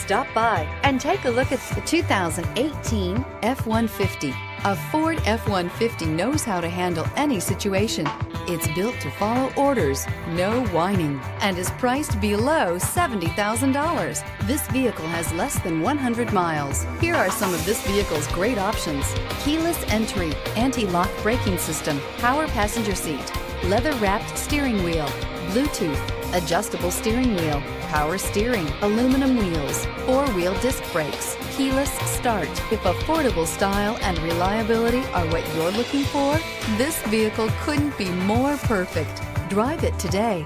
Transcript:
Stop by and take a look at the 2018 F-150. A Ford F-150 knows how to handle any situation. It's built to follow orders, no whining, and is priced below $70,000. This vehicle has less than 100 miles. Here are some of this vehicle's great options: keyless entry, anti-lock braking system, power passenger seat, leather-wrapped steering wheel, Bluetooth, adjustable steering wheel, power steering, aluminum wheels, four-wheel disc brakes, keyless start. If affordable style and reliability are what you're looking for, this vehicle couldn't be more perfect. Drive it today.